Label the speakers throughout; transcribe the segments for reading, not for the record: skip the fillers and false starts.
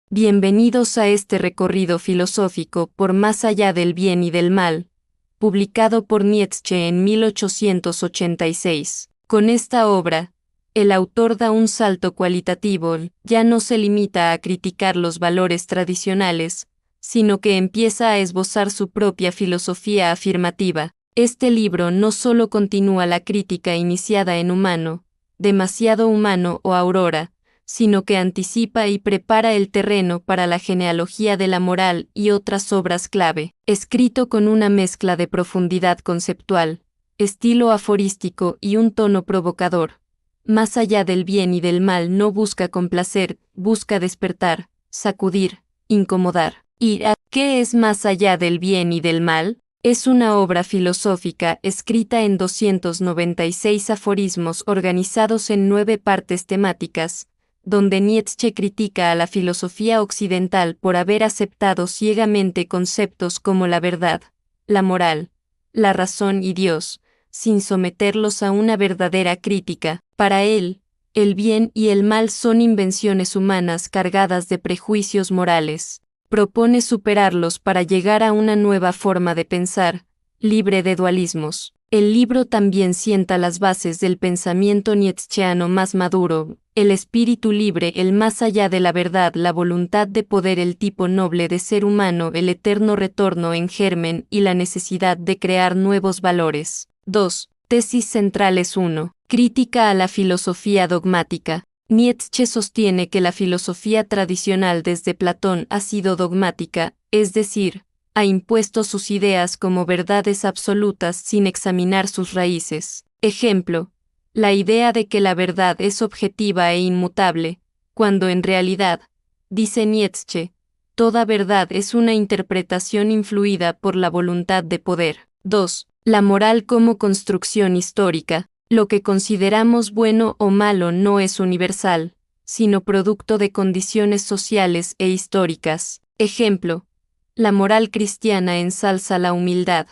Speaker 1: Bienvenidos a este recorrido filosófico por más allá del bien y del mal, publicado por Nietzsche en 1886. Con esta obra, el autor da un salto cualitativo, ya no se limita a criticar los valores tradicionales, sino que empieza a esbozar su propia filosofía afirmativa. Este libro no solo continúa la crítica iniciada en Humano, Demasiado humano o Aurora, sino que anticipa y prepara el terreno para la genealogía de la moral y otras obras clave, escrito con una mezcla de profundidad conceptual, estilo aforístico y un tono provocador. Más allá del bien y del mal no busca complacer, busca despertar, sacudir, incomodar. ¿Y qué es más allá del bien y del mal? Es una obra filosófica escrita en 296 aforismos organizados en 9 partes temáticas, donde Nietzsche critica a la filosofía occidental por haber aceptado ciegamente conceptos como la verdad, la moral, la razón y Dios, sin someterlos a una verdadera crítica. Para él, el bien y el mal son invenciones humanas cargadas de prejuicios morales. Propone superarlos para llegar a una nueva forma de pensar, libre de dualismos. El libro también sienta las bases del pensamiento nietzscheano más maduro, el espíritu libre, el más allá de la verdad, la voluntad de poder, el tipo noble de ser humano, el eterno retorno en germen y la necesidad de crear nuevos valores. 2. Tesis centrales 1. Crítica a la filosofía dogmática. Nietzsche sostiene que la filosofía tradicional desde Platón ha sido dogmática, es decir, ha impuesto sus ideas como verdades absolutas sin examinar sus raíces. Ejemplo, la idea de que la verdad es objetiva e inmutable, cuando en realidad, dice Nietzsche, toda verdad es una interpretación influida por la voluntad de poder. 2. La moral como construcción histórica. Lo que consideramos bueno o malo no es universal, sino producto de condiciones sociales e históricas. Ejemplo, la moral cristiana ensalza la humildad,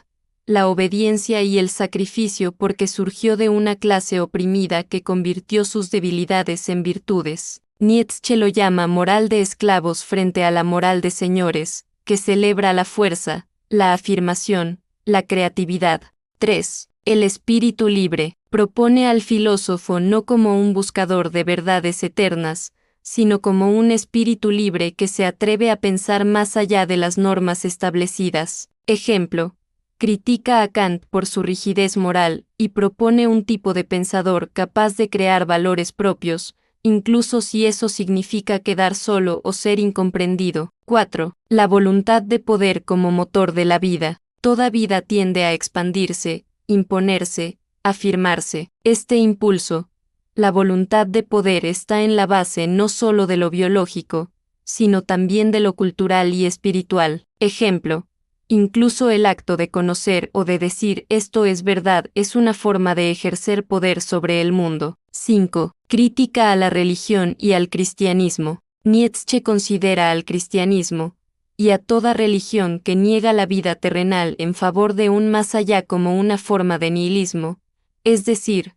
Speaker 1: la obediencia y el sacrificio porque surgió de una clase oprimida que convirtió sus debilidades en virtudes. Nietzsche lo llama moral de esclavos frente a la moral de señores, que celebra la fuerza, la afirmación, la creatividad. 3. El espíritu libre. Propone al filósofo no como un buscador de verdades eternas, sino como un espíritu libre que se atreve a pensar más allá de las normas establecidas. Ejemplo, critica a Kant por su rigidez moral y propone un tipo de pensador capaz de crear valores propios, incluso si eso significa quedar solo o ser incomprendido. 4. La voluntad de poder como motor de la vida. Toda vida tiende a expandirse, imponerse, afirmarse. Este impulso, la voluntad de poder, está en la base no solo de lo biológico, sino también de lo cultural y espiritual. Ejemplo, incluso el acto de conocer o de decir esto es verdad es una forma de ejercer poder sobre el mundo. 5. Crítica a la religión y al cristianismo. Nietzsche considera al cristianismo, y a toda religión que niega la vida terrenal en favor de un más allá como una forma de nihilismo, es decir,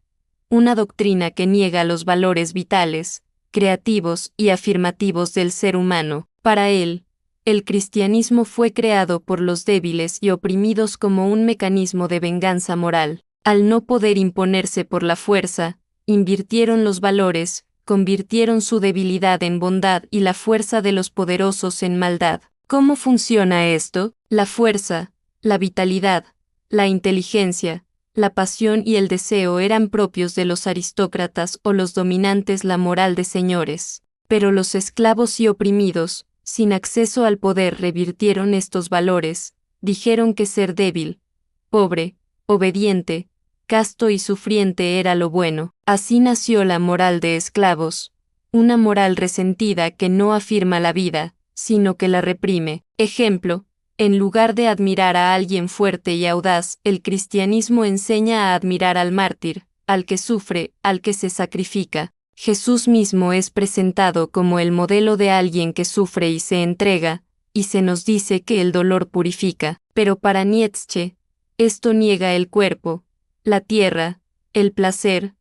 Speaker 1: una doctrina que niega los valores vitales, creativos y afirmativos del ser humano. Para él, el cristianismo fue creado por los débiles y oprimidos como un mecanismo de venganza moral. Al no poder imponerse por la fuerza, invirtieron los valores, convirtieron su debilidad en bondad y la fuerza de los poderosos en maldad. ¿Cómo funciona esto? La fuerza, la vitalidad, la inteligencia, la pasión y el deseo eran propios de los aristócratas o los dominantes, la moral de señores. Pero los esclavos y oprimidos, sin acceso al poder, revirtieron estos valores, dijeron que ser débil, pobre, obediente, casto y sufriente era lo bueno. Así nació la moral de esclavos, una moral resentida que no afirma la vida, sino que la reprime. Ejemplo, en lugar de admirar a alguien fuerte y audaz, el cristianismo enseña a admirar al mártir, al que sufre, al que se sacrifica. Jesús mismo es presentado como el modelo de alguien que sufre y se entrega, y se nos dice que el dolor purifica. Pero para Nietzsche, esto niega el cuerpo, la tierra, el placer,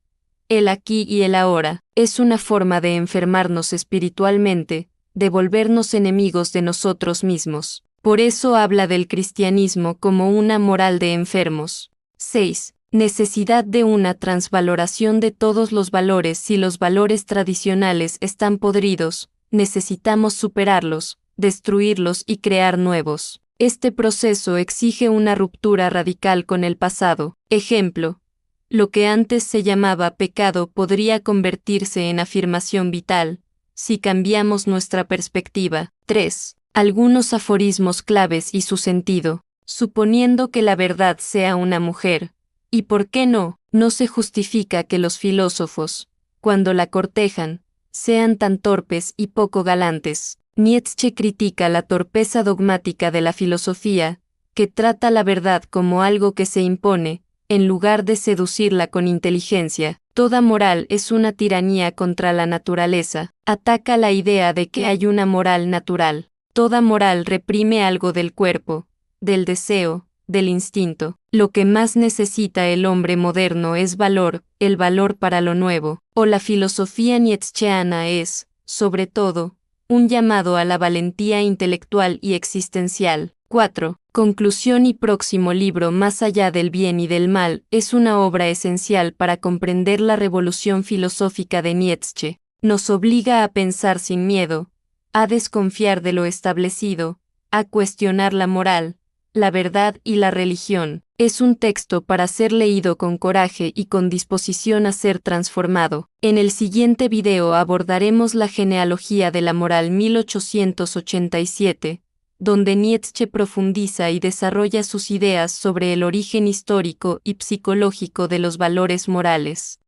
Speaker 1: el aquí y el ahora. Es una forma de enfermarnos espiritualmente, de volvernos enemigos de nosotros mismos. Por eso habla del cristianismo como una moral de enfermos. 6. Necesidad de una transvaloración de todos los valores. Si los valores tradicionales están podridos, necesitamos superarlos, destruirlos y crear nuevos. Este proceso exige una ruptura radical con el pasado. Ejemplo, lo que antes se llamaba pecado podría convertirse en afirmación vital, si cambiamos nuestra perspectiva. 3. Algunos aforismos claves y su sentido. Suponiendo que la verdad sea una mujer, ¿y por qué no? No se justifica que los filósofos, cuando la cortejan, sean tan torpes y poco galantes. Nietzsche critica la torpeza dogmática de la filosofía, que trata la verdad como algo que se impone, en lugar de seducirla con inteligencia. Toda moral es una tiranía contra la naturaleza. Ataca la idea de que hay una moral natural. Toda moral reprime algo del cuerpo, del deseo, del instinto. Lo que más necesita el hombre moderno es valor, el valor para lo nuevo. O la filosofía nietzscheana es, sobre todo, un llamado a la valentía intelectual y existencial. 4. Conclusión y próximo libro. Más allá del bien y del mal, es una obra esencial para comprender la revolución filosófica de Nietzsche. Nos obliga a pensar sin miedo, a desconfiar de lo establecido, a cuestionar la moral, la verdad y la religión. Es un texto para ser leído con coraje y con disposición a ser transformado. En el siguiente video abordaremos la genealogía de la moral 1887, donde Nietzsche profundiza y desarrolla sus ideas sobre el origen histórico y psicológico de los valores morales.